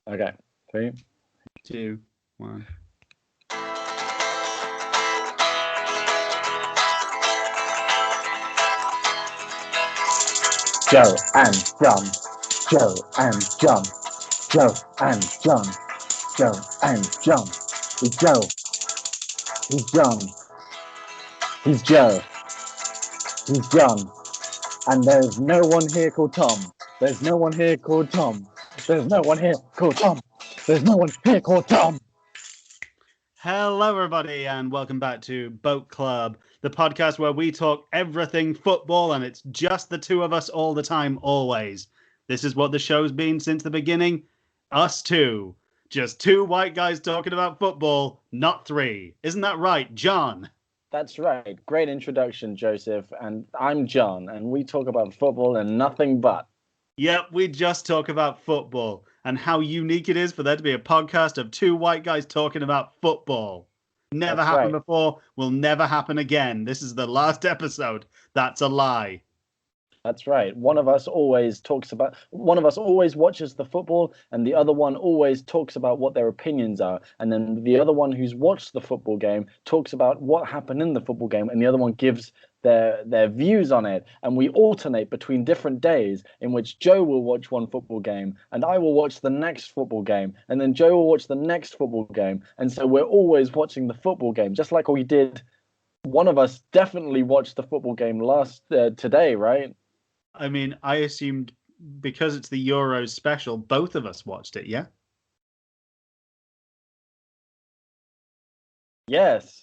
Okay. 3, 2, 1. Joe and John. Joe and John. Joe and John. Joe and John. He's Joe. He's John. He's Joe. He's John. And there's no one here called Tom. There's no one here called Tom. There's no one here called Tom. There's no one here called Tom. Hello, everybody, and welcome back to Boat Club, the podcast where we talk everything football, and it's just the two of us all the time, always. This is what the show's been since the beginning. Us two. Just two white guys talking about football, not three. Isn't that right, John? That's right. Great introduction, Joseph. And I'm John, and we talk about football and nothing but. Yep, we just talk about football and how unique it is for there to be a podcast of two white guys talking about football. Never happened before, will never happen again. This is the last episode. That's a lie. That's right. One of us always watches the football, and the other one always talks about what their opinions are. And then the other one who's watched the football game talks about what happened in the football game, and the other one gives their views on it. And we alternate between different days in which Joe will watch one football game and I will watch the next football game, and then Joe will watch the next football game. And so we're always watching the football game, just like we did. One of us definitely watched the football game today, right? I mean, I assumed because it's the Euros special, both of us watched it, yeah? Yes.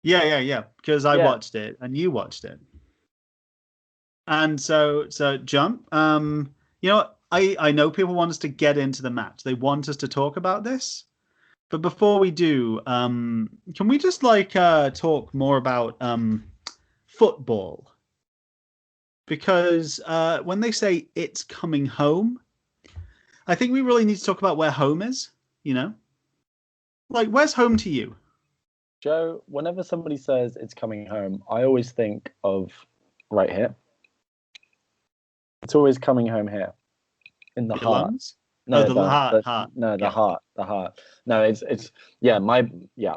Yeah. Because I watched it and you watched it. And so John, you know what? I know people want us to get into the match. They want us to talk about this. But before we do, can we just talk more about football? Because when they say it's coming home, I think we really need to talk about where home is, you know? Like, where's home to you? Joe, whenever somebody says it's coming home, I always think of right here. It's always coming home here. In the heart. Lungs? No, the heart. No, the heart. No,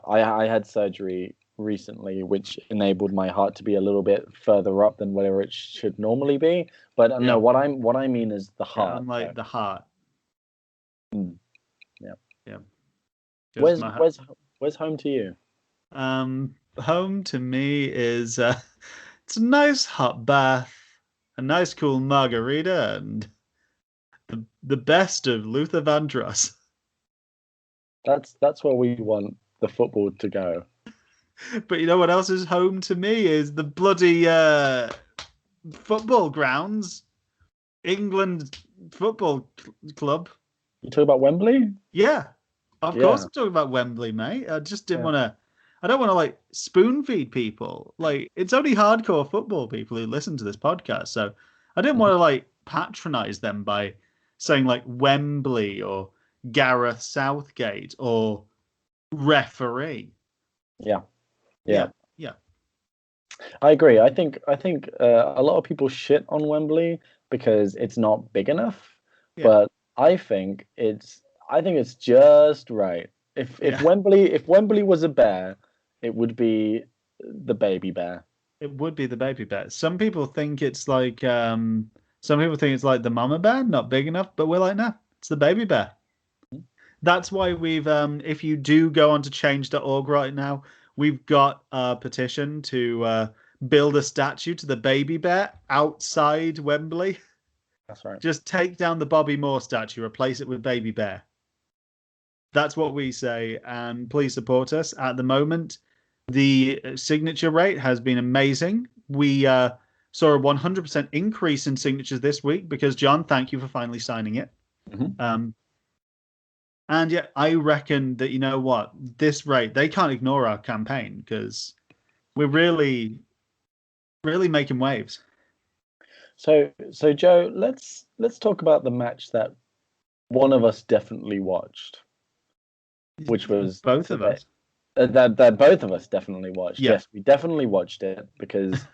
I had surgery recently, which enabled my heart to be a little bit further up than where it should normally be. But no, what I mean is the heart. Unlike the heart. Yeah. Where's home to you? Home to me is it's a nice hot bath, a nice cool margarita, and the best of Luther Vandross. That's where we want the football to go. But you know what else is home to me is the bloody football grounds. England Football Club. You talk about Wembley? Yeah. Of course I'm talking about Wembley, mate. I just didn't want to... I don't want to, spoon feed people. It's only hardcore football people who listen to this podcast, so I didn't want to, patronize them by saying, Wembley or Gareth Southgate or referee. Yeah. I agree. I think a lot of people shit on Wembley because it's not big enough, but I think it's just right. If Wembley was a bear, it would be the baby bear. It would be the baby bear. Some people think it's like the mama bear, not big enough, but we're like, no, it's the baby bear. That's why we've if you do go on to change.org right now, we've got a petition to build a statue to the baby bear outside Wembley. That's right. Just take down the Bobby Moore statue, replace it with baby bear. That's what we say, and please support us. At the moment, the signature rate has been amazing. We saw a 100% increase in signatures this week because, John, thank you for finally signing it. Mm-hmm. And yeah, I reckon that, you know what, this rate, they can't ignore our campaign because we're really, really making waves. So Joe, let's talk about the match that one of us definitely watched, which was both of us. That both of us definitely watched. Yeah. Yes, we definitely watched it because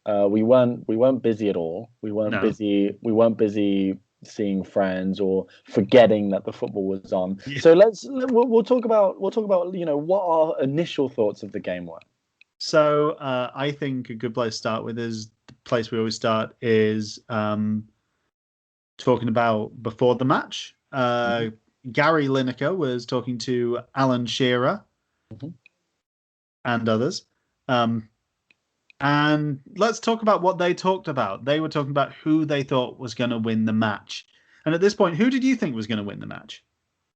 we weren't busy at all. We weren't busy seeing friends or forgetting that the football was on. Yeah. So we'll talk about what our initial thoughts of the game were. So I think a good place to start with is the place we always start is talking about before the match. Gary Lineker was talking to Alan Shearer and others. And let's talk about what they talked about. They were talking about who they thought was going to win the match. And at this point, who did you think was going to win the match?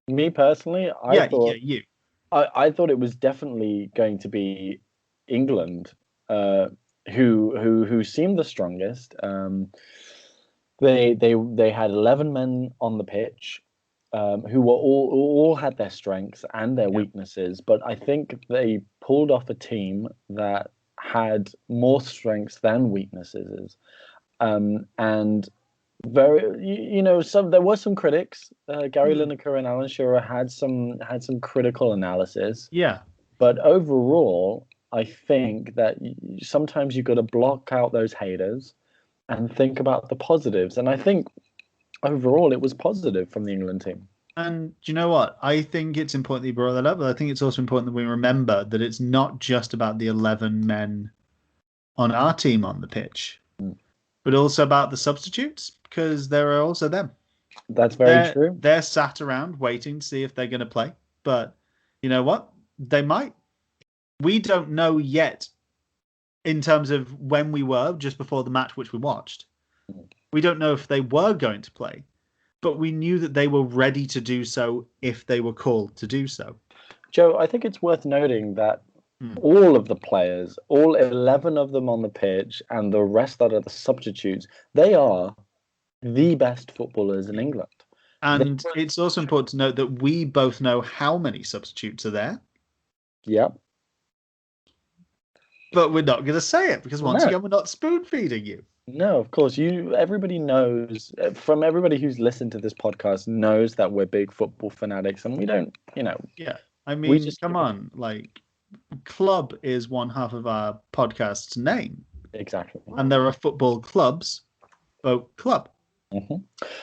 Me personally, you. I thought it was definitely going to be England, who seemed the strongest. They had 11 men on the pitch, who were all had their strengths and their weaknesses, but I think they pulled off a team that had more strengths than weaknesses, and very there were some critics. Gary Lineker and Alan Shearer had some critical analysis. Yeah, but overall, I think that sometimes you got to block out those haters and think about the positives. And I think overall it was positive from the England team. And do you know what? I think it's important that you brought that up, but I think it's also important that we remember that it's not just about the 11 men on our team on the pitch, but also about the substitutes, because there are also them. That's very true. They're sat around waiting to see if they're going to play. But you know what? They might. We don't know yet in terms of when we were, just before the match which we watched. We don't know if they were going to play, but we knew that they were ready to do so if they were called to do so. Joe, I think it's worth noting that all of the players, all 11 of them on the pitch, and the rest that are the substitutes, they are the best footballers in England. And it's also important to note that we both know how many substitutes are there. Yep. But we're not going to say it because once again, we're not spoon feeding you. No, of course. Everybody knows, from everybody who's listened to this podcast knows that we're big football fanatics, and we don't, Yeah, I mean, come on, like, club is one half of our podcast's name. Exactly. And there are football clubs, club.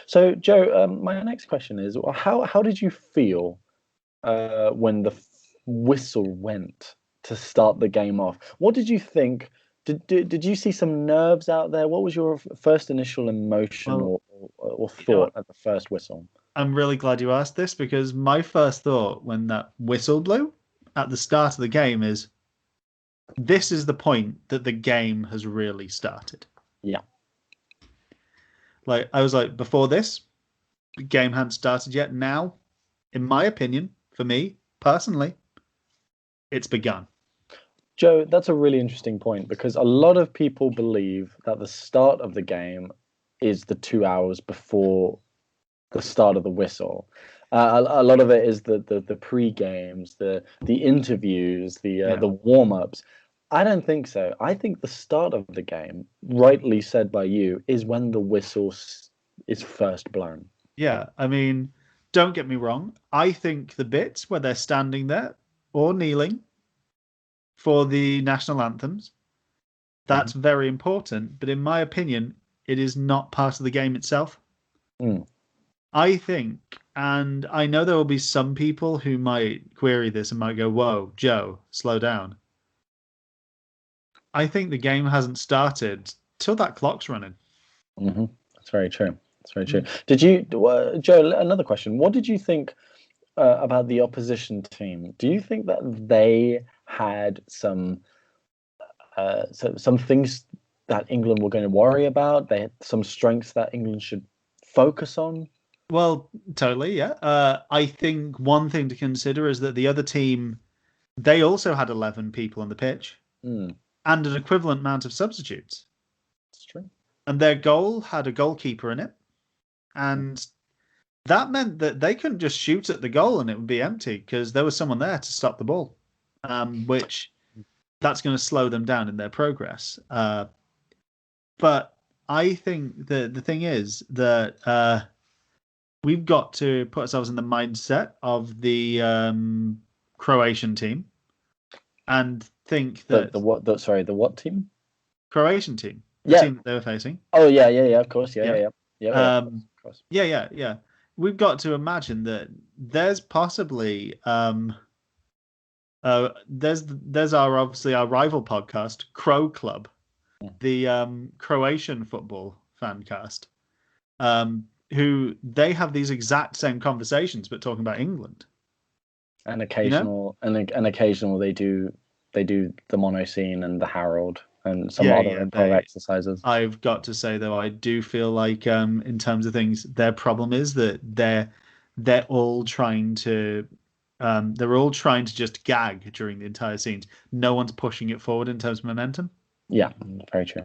So, Joe, my next question is, how did you feel when the whistle went to start the game off? What did you think? Did you see some nerves out there? What was your first initial emotion or thought at the first whistle? I'm really glad you asked this, because my first thought when that whistle blew at the start of the game is, this is the point that the game has really started. Yeah. Like, I was like, before this, the game hadn't started yet. Now, in my opinion, for me, personally, it's begun. Joe, that's a really interesting point, because a lot of people believe that the start of the game is the 2 hours before the start of the whistle. A lot of it is the pre-games, the interviews, the warm-ups. I don't think so. I think the start of the game, rightly said by you, is when the whistle is first blown. Yeah, I mean, don't get me wrong. I think the bits where they're standing there or kneeling for the national anthems, that's very important. But in my opinion, it is not part of the game itself. I think, and I know there will be some people who might query this and might go, whoa, Joe, slow down. I think the game hasn't started till that clock's running. That's very true. That's very true. Did you, Joe, another question. What did you think about the opposition team? Do you think that they had some things that England were going to worry about? They had some strengths that England should focus on? Well, totally, yeah. I think one thing to consider is that the other team, they also had 11 people on the pitch and an equivalent amount of substitutes. That's true. And their goal had a goalkeeper in it. And that meant that they couldn't just shoot at the goal and it would be empty, because there was someone there to stop the ball, which that's going to slow them down in their progress. But I think that the thing is that we've got to put ourselves in the mindset of the Croatian team and think that the what team? Croatian team, the team that they were facing. Oh yeah, of course, yeah. cross. Yeah. We've got to imagine that there's possibly there's our obviously our rival podcast, Crow Club, the Croatian football fan cast, who they have these exact same conversations but talking about England. And occasional they do the monoscene and the Harold and some other improv exercises. I've got to say though, I do feel like in terms of things, their problem is that they're all trying to just gag during the entire scenes. No one's pushing it forward in terms of momentum. Yeah, very true.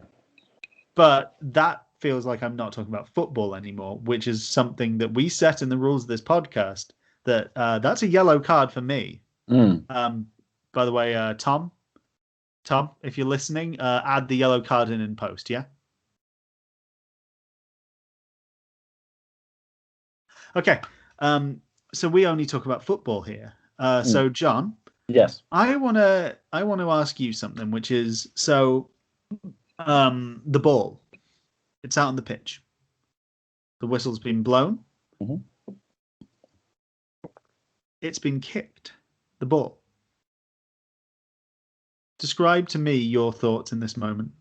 But that feels like I'm not talking about football anymore, which is something that we set in the rules of this podcast. That's a yellow card for me. By the way, Tom, if you're listening, add the yellow card in post, yeah? Okay. So we only talk about football here. So John, yes, I want to ask you something, which is the ball. It's out on the pitch. The whistle's been blown. Mm-hmm. It's been kicked. The ball. Describe to me your thoughts in this moment.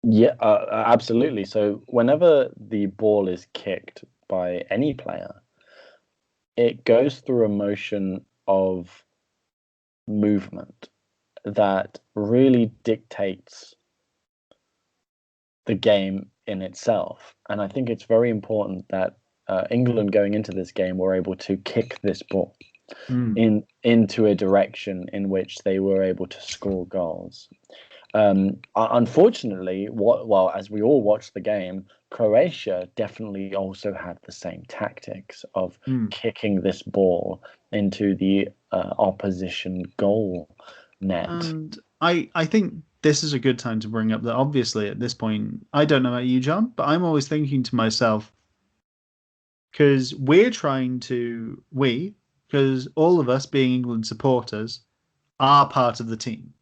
Yeah, absolutely. So whenever the ball is kicked by any player, it goes through a motion of movement that really dictates the game in itself. And I think it's very important that England going into this game were able to kick this ball into a direction in which they were able to score goals. Unfortunately, as we all watched the game, Croatia definitely also had the same tactics of kicking this ball into the opposition goal net. And I think this is a good time to bring up that obviously at this point, I don't know about you, John, but I'm always thinking to myself, because all of us being England supporters are part of the team.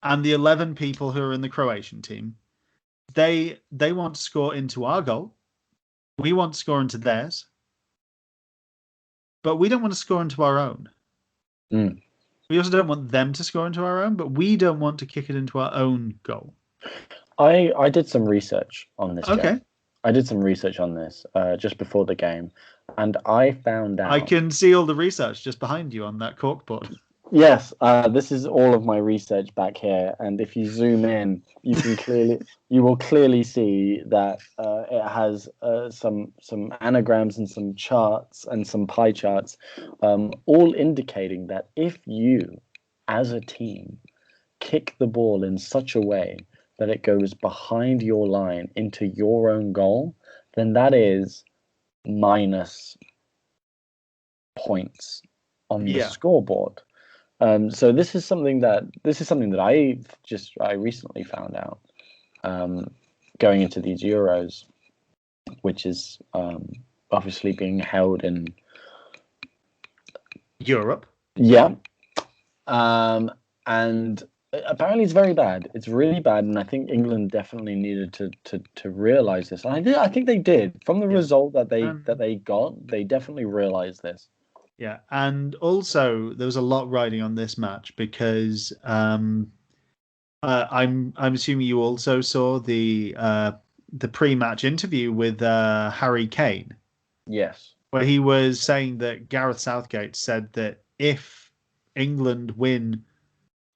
And the 11 people who are in the Croatian team, they want to score into our goal. We want to score into theirs. But we don't want to score into our own. We also don't want them to score into our own, but we don't want to kick it into our own goal. I did some research on this. Okay. Game. I did some research on this just before the game, and I found out... I can see all the research just behind you on that corkboard. Yes, this is all of my research back here, and if you zoom in, you will clearly see that it has some anagrams and some charts and some pie charts, all indicating that if you, as a team, kick the ball in such a way that it goes behind your line into your own goal, then that is minus points on the scoreboard. So this is something that I recently found out going into these Euros, which is obviously being held in Europe. Yeah, and apparently it's very bad. It's really bad, and I think England definitely needed to realize this. And I think they did from the result that they got. They definitely realized this. Yeah, and also there was a lot riding on this match because I'm assuming you also saw the pre-match interview with Harry Kane. Yes, where he was saying that Gareth Southgate said that if England win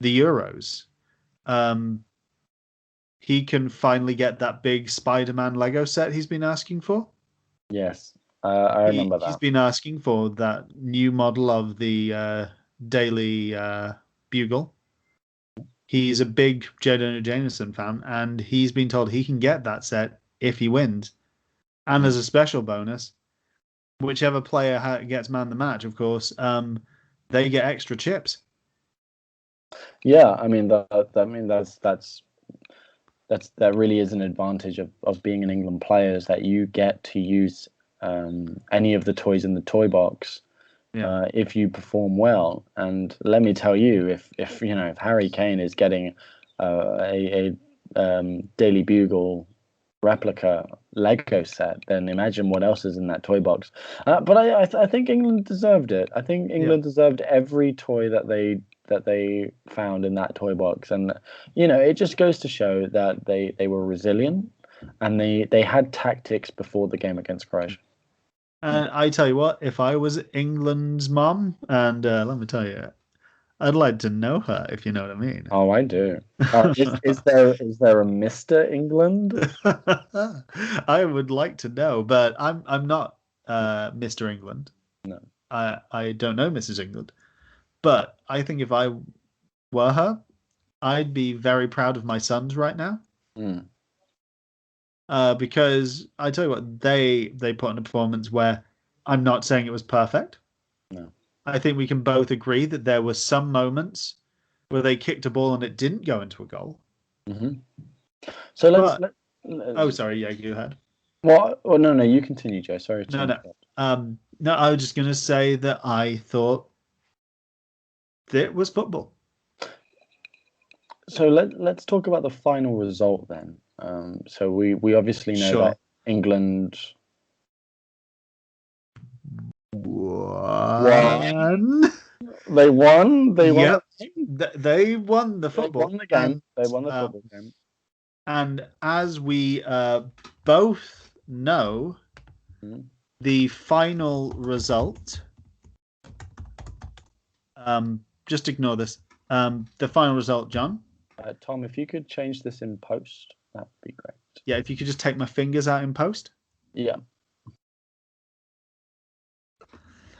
the Euros, he can finally get that big Spider-Man Lego set he's been asking for. Yes. I remember that. He's been asking for that new model of the Daily Bugle. He's a big J. Jonah Jameson fan, and he's been told he can get that set if he wins. And as a special bonus, whichever player gets man the match, of course, they get extra chips. Yeah, I mean that really is an advantage of being an England player, is that you get to use any of the toys in the toy box if you perform well. And let me tell you, if Harry Kane is getting a Daily Bugle replica Lego set, then imagine what else is in that toy box. But I think England deserved it. I think Yeah. England deserved every toy that they found in that toy box, and it just goes to show that they were resilient, and they had tactics before the game against Croatia. And I tell you what, if I was England's mom, and let me tell you, I'd like to know her, if you know what I mean. Oh, I do. Is there a Mr. England? I would like to know, but I'm not Mr. England. No. I don't know Mrs. England. But I think if I were her, I'd be very proud of my sons right now. Mm. Because I tell you what, they put in a performance where I'm not saying it was perfect. No. I think we can both agree that there were some moments where they kicked a ball and it didn't go into a goal. Mm-hmm. So let's. Oh, sorry. Yeah, go ahead. Well, no, you continue, Joe. Sorry. No. No, I was just going to say that I thought that was football. So let's talk about the final result then. So we obviously know that England won. They won. They won. Yep. They won the football. They won the game. They won the football game. And as we both know, the final result. Just ignore this. The final result, John. Tom, if you could change this in post, that'd be great. Yeah, if you could just take my fingers out in post. Yeah.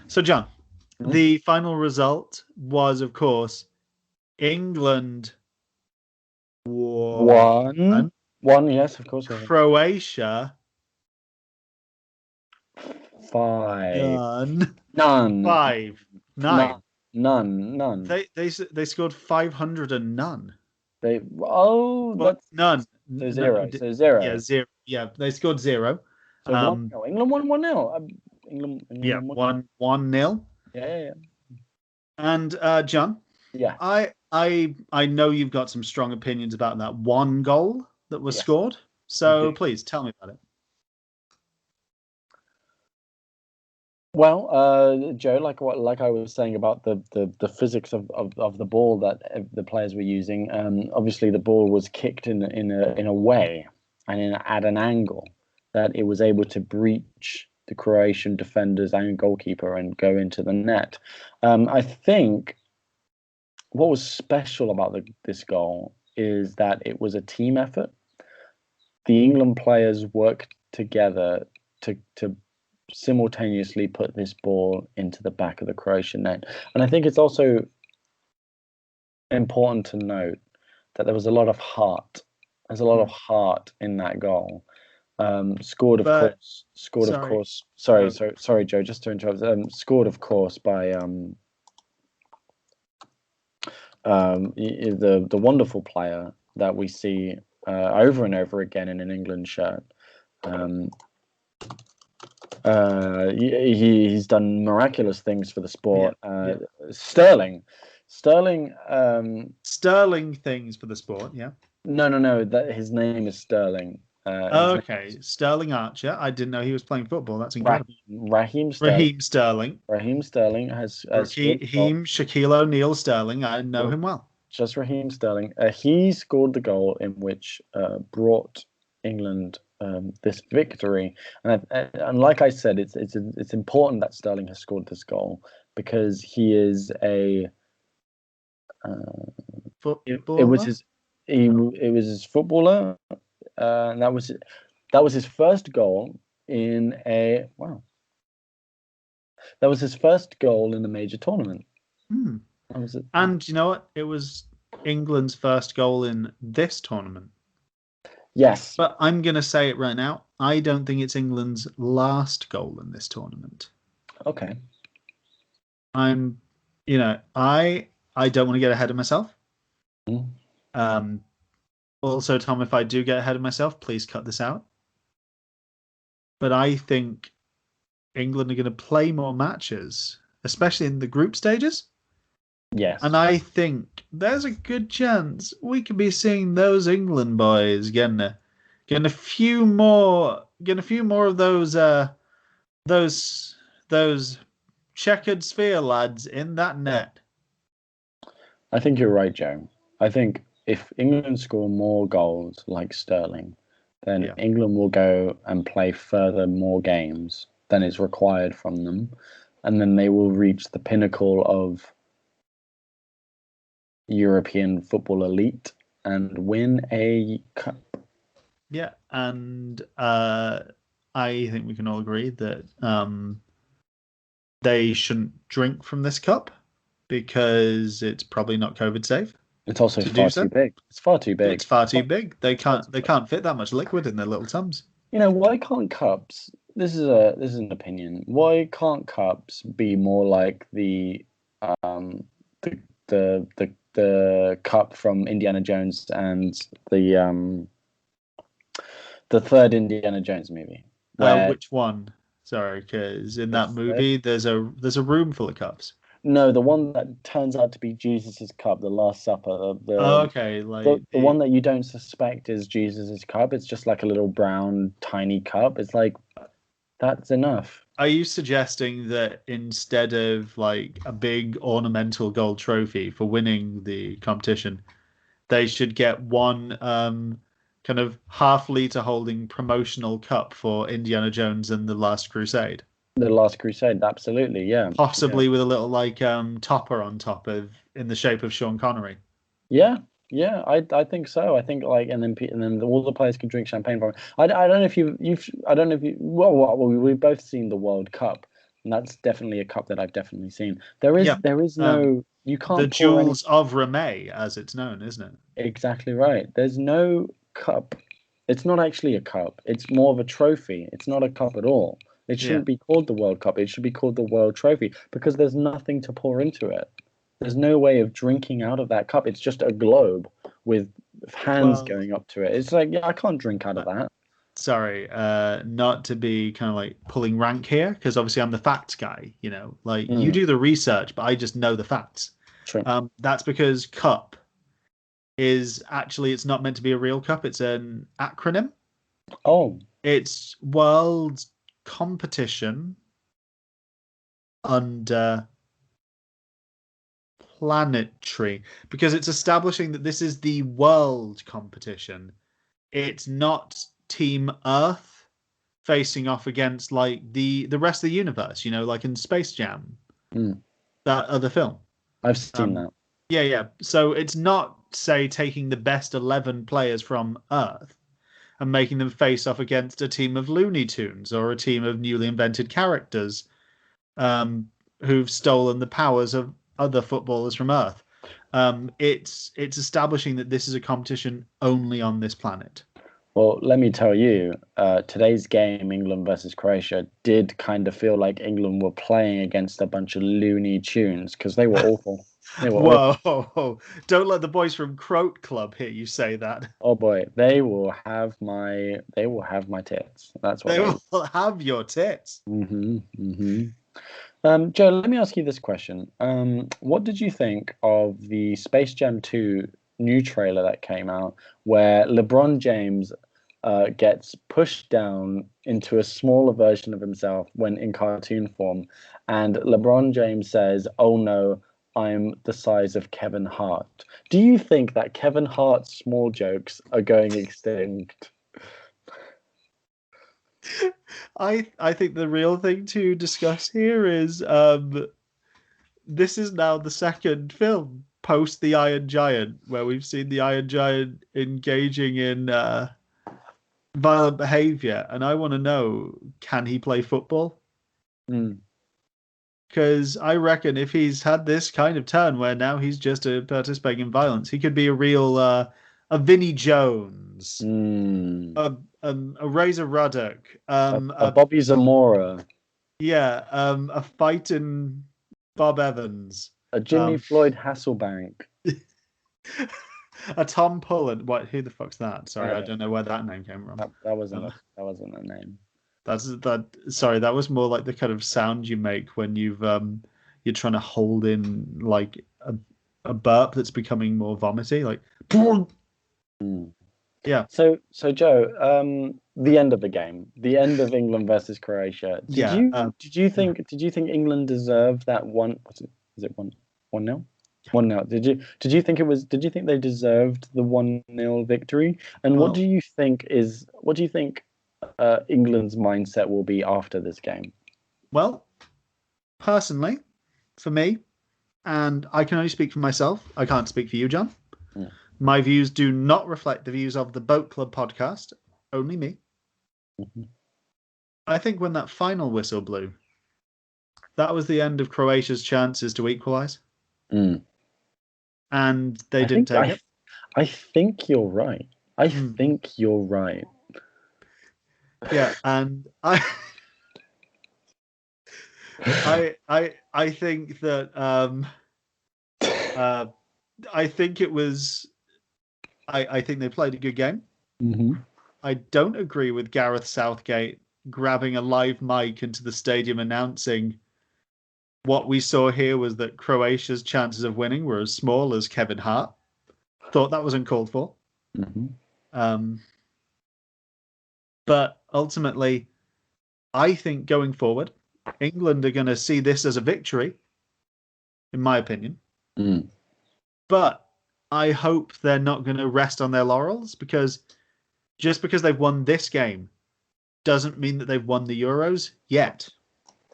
So, John, the final result was, of course, England won. One, yes, of course. Croatia 5. None. 5. 9. None. They scored 500 and none. That's none. So 0. So 0. Yeah, 0. Yeah, they scored 0. So England won 1-0. England yeah, 1-0. Yeah. And John, yeah, I know you've got some strong opinions about that one goal that was scored. So please tell me about it. Well, Joe, like I was saying about the physics of the ball that the players were using. Obviously, the ball was kicked in a way and at an angle that it was able to breach the Croatian defenders and goalkeeper and go into the net. I think what was special about this goal is that it was a team effort. The England players worked together to simultaneously put this ball into the back of the Croatian net. And I think it's also important to note that there was a lot of heart. There's a lot of heart in that goal. Scored, of course. Sorry, Joe, just to interrupt. Scored, of course, by the wonderful player that we see over and over again in an England shirt. He's done miraculous things for the sport. Sterling things for the sport. Yeah. No. That his name is Sterling. Okay, Sterling Archer. I didn't know he was playing football. That's incredible. Raheem Sterling. Raheem has Shaquille O'Neal Sterling. I know him well. Just Raheem Sterling. He scored the goal in which brought England this victory, and like I said, it's important that Sterling has scored this goal because he is a footballer. It was his footballer. And that was his first goal in a That was his first goal in a major tournament. And you know what? It was England's first goal in this tournament. Yes. But I'm going to say it right now. I don't think it's England's last goal in this tournament. Okay. I don't want to get ahead of myself. Also, Tom, if I do get ahead of myself, please cut this out. But I think England are going to play more matches, especially in the group stages. Yes. And I think there's a good chance we could be seeing those England boys getting Getting a few more. Getting a few more of those those checkered sphere lads in that net. I think you're right, Joe. I think if England score more goals like Sterling, then Yeah. England will go and play further more games than is required from them, and then they will reach the pinnacle of European football elite and win a cup. Yeah, and I think we can all agree that they shouldn't drink from this cup because it's probably not COVID safe It's also to do far too so. big. It's far too big. It's far too big. They It's far can't too they big. can't fit that much liquid in their little tums. Why can't cups? This is an opinion. Why can't cups be more like um the the cup from Indiana Jones and the third Indiana Jones movie, where Which one? Sorry, because in the that third, movie there's a room full of cups. no, the one that turns out to be Jesus's cup, the Last Supper, Oh, okay, like the one that you don't suspect is Jesus's cup. It's just like a little brown tiny cup. It's like that's enough. are you suggesting that instead of like a big ornamental gold trophy for winning the competition, they should get one kind of half-liter holding promotional cup for Indiana Jones and the Last Crusade, The Last Crusade, absolutely, yeah, yeah. possibly with a little like topper on top of in the shape of Sean Connery. Yeah, yeah, I think so. I think like, and then all the players can drink champagne from it. I don't know if you've I don't know if you well we've both seen the World Cup, and that's definitely a cup that I've definitely seen. Yeah, There is um, no you the can't pour any Jewels of Ramey, as it's known, isn't it? exactly right. There's no cup. It's not actually a cup. It's more of a trophy. It's not a cup at all. It Yeah. shouldn't be called the World Cup. It should be called the World Trophy because there's nothing to pour into it. There's no way of drinking out of that cup. It's just a globe with hands Well, going up to it. It's like, yeah, I can't drink out of uh, that. sorry, not to be kind of like pulling rank here, because obviously I'm the facts guy, like you Mm, do the research, but I just know the facts. true. That's because cup is actually it's not meant to be a real cup, it's an acronym. Oh, It's World Competition under Planetary, because it's establishing that this is the world competition. It's not Team Earth facing off against like the rest of the universe, like in Space Jam, mm, that other film. I've seen Um, that. yeah, yeah. So it's not, say, taking the best 11 players from Earth and making them face off against a team of Looney Tunes or a team of newly invented characters who've stolen the powers of other footballers from Earth. It's establishing that this is a competition only on this planet. Well, let me tell you, today's game, England versus Croatia, did kind of feel like England were playing against a bunch of Looney Tunes because they were awful. They were awful. Whoa! Don't let the boys from Croat Club hear you say that. Oh boy, they will have my tits. That's what They they will. will have your tits. Joe, let me ask you this question. What did you think of the Space Jam 2 new trailer that came out, where LeBron James gets pushed down into a smaller version of himself when in cartoon form, and LeBron James says, "Oh no, I'm the size of Kevin Hart." Do you think that Kevin Hart's small jokes are going extinct? I think the real thing to discuss here is this is now the second film post the Iron Giant where we've seen the Iron Giant engaging in violent behavior, and I want to know, can he play football? Mm. Because I reckon if he's had this kind of turn where now he's just participating in violence, he could be a real a Vinnie Jones, Mm. a Razor Ruddock, A Bobby Zamora, a fighting Bob Evans, a Jimmy um, Floyd Hasselbank. a Tom Pullen. What? Who the fuck's that? Sorry, I I don't don't know where that name came from. Um, that wasn't a name. that's that. Sorry, that was more like the kind of sound you make when you're trying to hold in like a burp that's becoming more vomity, like. Mm. Yeah. So Joe, the end of the game, the end of England versus Croatia. Did Yeah. you think England deserved that one? Is it 1-0? 1-0. Did you think they deserved the 1-0 victory? And Well, what do you think England's mindset will be after this game? well, personally, for me, and I can only speak for myself. I can't speak for you, John. Mm. My views do not reflect the views of the Boat Club podcast. Only me. Mhm. I think when that final whistle blew, that was the end of Croatia's chances to equalise, Mm. and they I didn't think take it. I think you're right. I Mm. think you're right. Yeah, and I think that uh, I think it was I think they played a good game. Mhm. I don't agree with Gareth Southgate grabbing a live mic into the stadium announcing what we saw here was that Croatia's chances of winning were as small as Kevin Hart. Thought that was uncalled for. Mhm. Um, but ultimately, I think going forward, England are going to see this as a victory, in my opinion. Mm. But I hope they're not going to rest on their laurels because just because they've won this game doesn't mean that they've won the Euros yet.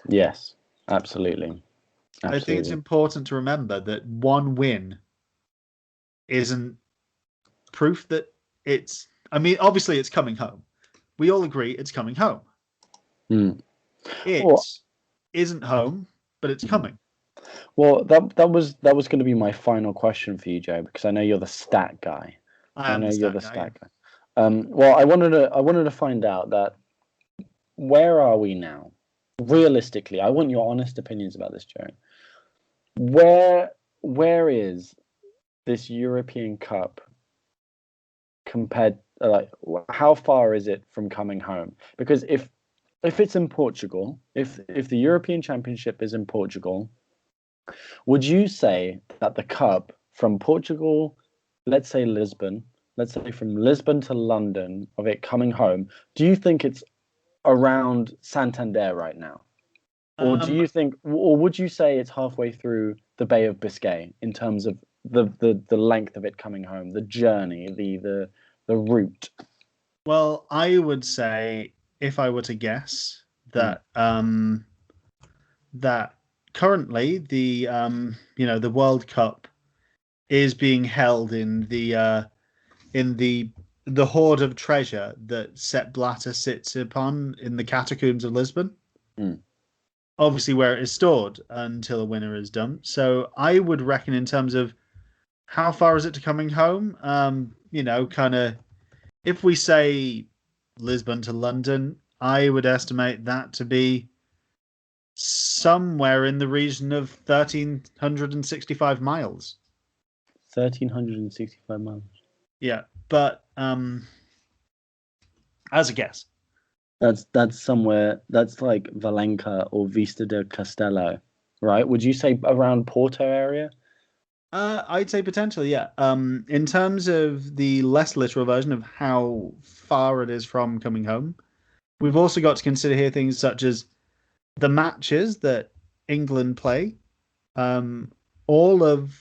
Yes, absolutely. I think it's Absolutely. important to remember that one win isn't proof that it's. I mean, obviously, it's coming home. We all agree it's coming home. Mm. It Well, isn't home, but it's mm. coming. Well, that was going to be my final question for you, Joe, because I know you're the stat guy. I I am know the you're stat the guy. Yeah. stat guy. Well, I wanted to find out that where are we now? Realistically, I want your honest opinions about this, Joe. Where is this European Cup compared? Like, how far is it from coming home? Because if it's in Portugal, if the European Championship is in Portugal, would you say that the cup from Portugal, let's say Lisbon, let's say from Lisbon to London, of it coming home, do you think it's around Santander right now? Or do Um, you think, or would you say it's halfway through the Bay of Biscay in terms of the length of it coming home, the journey, the route? well, I would say if I were to guess Mm, that currently the World Cup is being held in the hoard of treasure that Sepp Blatter sits upon in the catacombs of Lisbon. mm. Obviously, where it is stored until a winner is dumped. So I would reckon in terms of how far is it to coming home? Kind of if we say Lisbon to London, I would estimate that to be somewhere in the region of 1,365 miles. 1,365 miles. Yeah, but as a guess. That's somewhere that's like Valenca or Vista del Castello, right? Would you say around Porto area? I'd say potentially, yeah. In terms of the less literal version of how far it is from coming home, we've also got to consider here things such as the matches that England play. Um, all of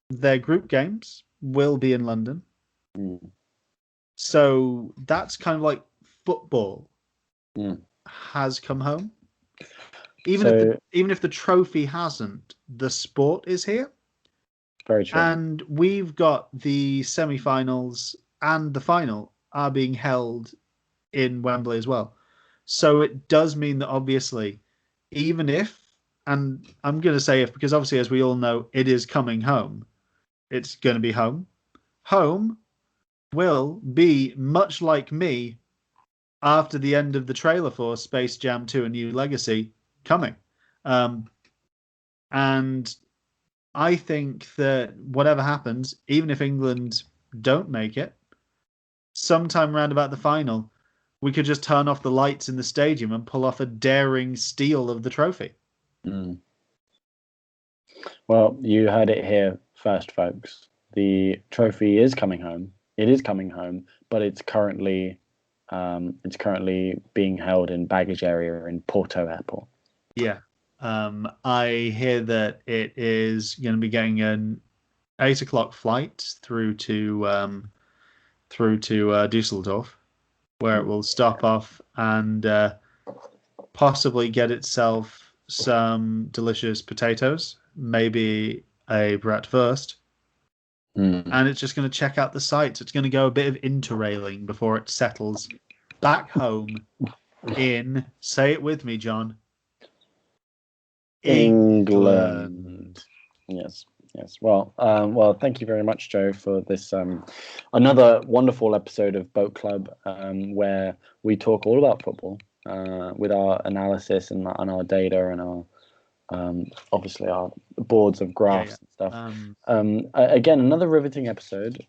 their group games will be in London. Mm, So that's kind of like football mm. has come home. So Even if the trophy hasn't, the sport is here. very true. And we've got the semi-finals and the final are being held in Wembley as well. So it does mean that obviously, even if, and I'm going to say if, because obviously, as we all know, it is coming home, it's going to be home. Home will be much like me after the end of the trailer for Space Jam 2: A New Legacy coming. Um, and I think that whatever happens, even if England don't make it, sometime round about the final, we could just turn off the lights in the stadium and pull off a daring steal of the trophy. Mm. Well, you heard it here first, folks. The trophy is coming home. It is coming home, but it's currently being held in baggage area in Porto Airport. Yeah. I hear that it is going to be getting an 8 o'clock flight through to Dusseldorf, where it will stop off and possibly get itself some delicious potatoes, maybe a bratwurst, and it's just going to check out the sights. It's going to go a bit of interrailing before it settles back home in, say it with me, John, England. Yes. Well, thank you very much, Joe, for this another wonderful episode of Boat Club, where we talk all about football with our analysis and our data and our obviously our boards of graphs and stuff. Again, another riveting episode.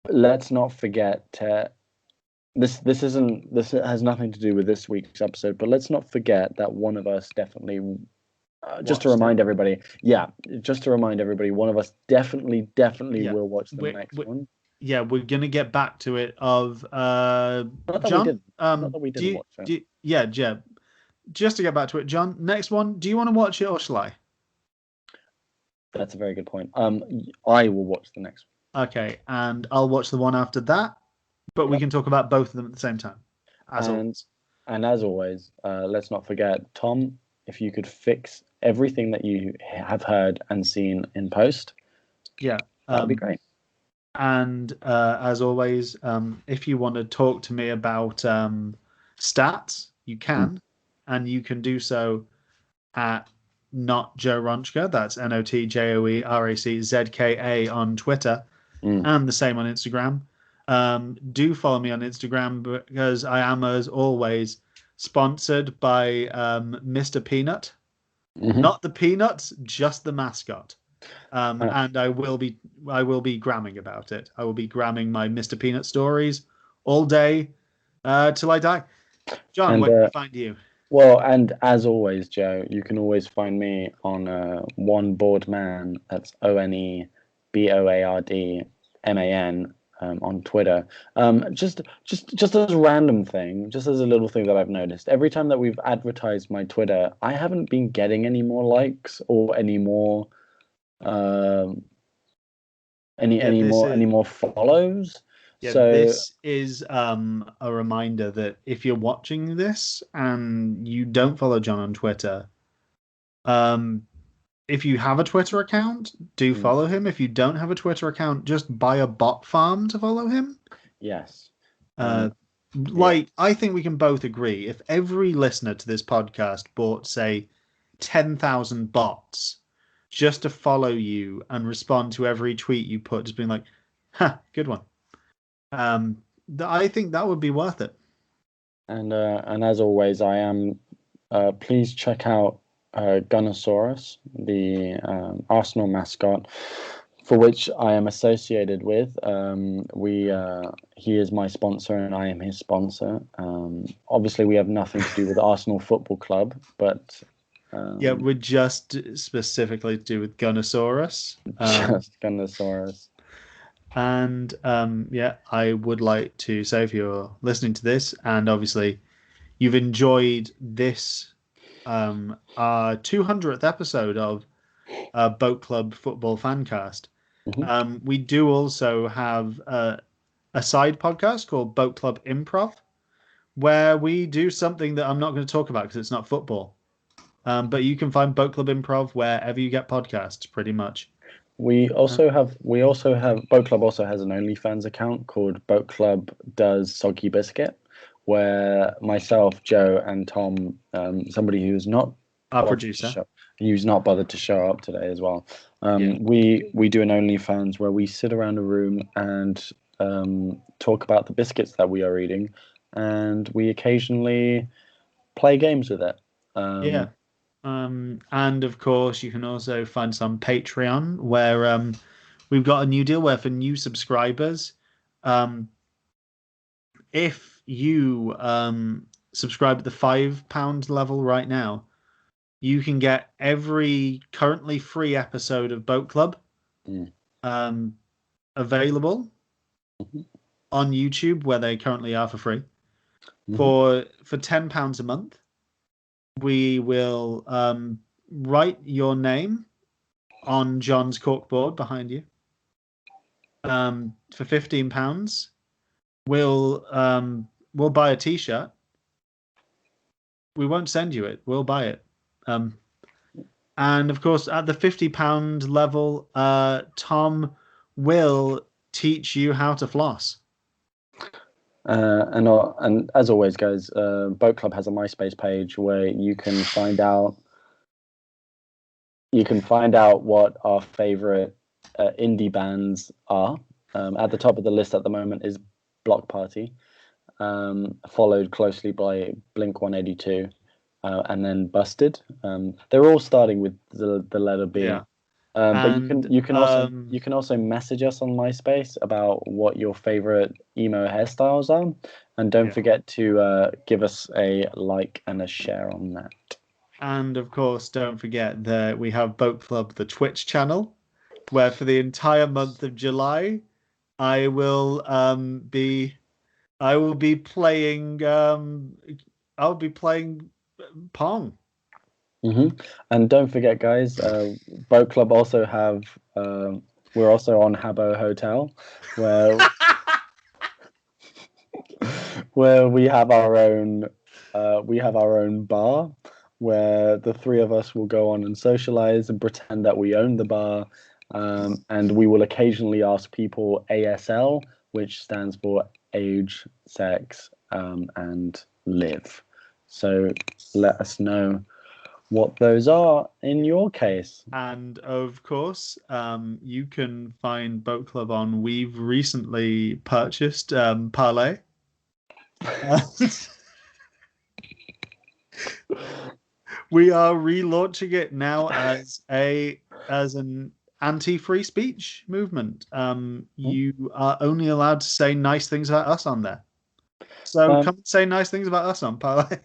Let's not forget this has nothing to do with this week's episode, but let's not forget that one of us definitely just to remind everybody, one of us definitely will watch the next one. Yeah, we're gonna get back to it. John, not that we didn't watch it. Jeb. Just to get back to it, John. Next one. Do you want to watch it or shall I? That's a very good point. I will watch the next one. Okay, and I'll watch the one after that. But we can talk about both of them at the same time. And as always, let's not forget, Tom, if you could fix everything that you have heard and seen in post, that would be great. And as always, if you want to talk to me about stats, you can, and you can do so at Not Joe Ronchka. That's NOTJOERACZKA on Twitter, and the same on Instagram. Do follow me on Instagram because I am, as always, sponsored by Mr. Peanut. Not the peanuts, just the mascot. And I will be gramming about it. I will be gramming my Mr. Peanut stories all day till I die. John, where can we find you? Well, and as always, Joe, you can always find me on One Board Man. That's ONEBOARDMAN. On Twitter, just as a random thing, just as a little thing that I've noticed, every time that we've advertised my Twitter, I haven't been getting any more likes or any more follows. Yeah, so this is a reminder that if you're watching this and you don't follow John on Twitter, if you have a Twitter account, do follow him. If you don't have a Twitter account, just buy a bot farm to follow him. Yes. I think we can both agree, if every listener to this podcast bought, say, 10,000 bots just to follow you and respond to every tweet you put, just being like, good one. I think that would be worth it. And as always, I am. Please check out Gunnosaurus, the Arsenal mascot, for which I am associated with. He is my sponsor and I am his sponsor. Obviously, we have nothing to do with Arsenal Football Club, but we're just specifically to do with Gunnosaurus. Just Gunnosaurus. And I would like to say, if you're listening to this, and obviously you've enjoyed this. Our 200th episode of Boat Club Football Fancast. We do also have a side podcast called Boat Club Improv, where we do something that I'm not going to talk about because it's not football. But you can find Boat Club Improv wherever you get podcasts, pretty much. We also have Boat Club also has an OnlyFans account called Boat Club Does Soggy Biscuit, where myself, Joe, and Tom, somebody who's not our producer, who's not bothered to show up today as well, we do an OnlyFans where we sit around a room and talk about the biscuits that we are eating, and we occasionally play games with it. And of course, you can also find us on Patreon, where we've got a new deal where for new subscribers, if you subscribe at the £5 level right now, you can get every currently free episode of Boat Club available on YouTube, where they currently are for free. Mhm. For £10 a month, we will write your name on John's corkboard behind you. For £15, we'll buy a T-shirt. We won't send you it. We'll buy it. And of course, at the £50 level, Tom will teach you how to floss. And as always, guys, Boat Club has a MySpace page where you can find out what our favorite indie bands are. At the top of the list at the moment is Block Party, followed closely by Blink 182, and then Busted. They're all starting with the letter B. Yeah. But you can also message us on MySpace about what your favorite emo hairstyles are, and don't forget to give us a like and a share on that. And of course, don't forget that we have Boat Club, the Twitch channel, where for the entire month of July, I will be playing Pong. And don't forget, guys, Boat Club also have we're also on Habbo Hotel, where where we have our own bar, where the three of us will go on and socialize and pretend that we own the bar, and we will occasionally ask people ASL, which stands for age, sex, and live. So let us know what those are in your case. And of course, you can find Boat Club on. We've recently purchased Parlay. We are relaunching it now as an anti-free speech movement. You are only allowed to say nice things about us on there. So come and say nice things about us on Parlay.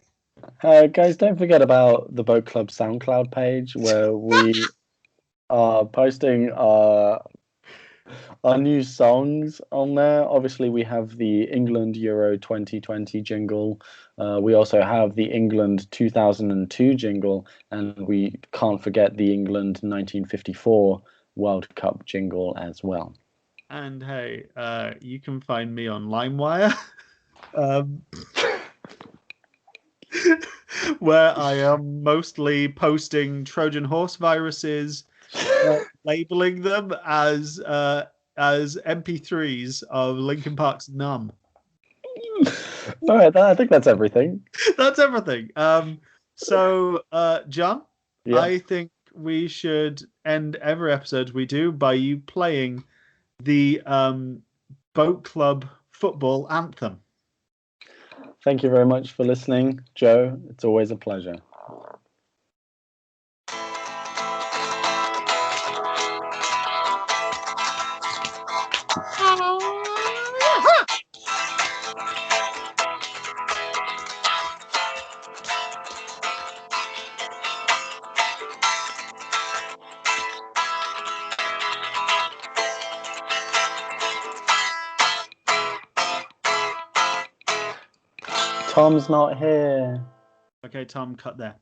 Guys, don't forget about the Boat Club SoundCloud page, where we are posting our new songs on there. Obviously, we have the England Euro 2020 jingle. We also have the England 2002 jingle, and we can't forget the England 1954 World Cup jingle as well. And hey, you can find me on LimeWire. Where I am mostly posting Trojan horse viruses, labeling them as MP3s of Linkin Park's Numb. All right, I think that's everything. That's everything. So, John, Yeah. I think we should end every episode we do by you playing the Boat Club football anthem. Thank you very much for listening, Joe. It's always a pleasure. Tom's not here. Okay, Tom, cut there.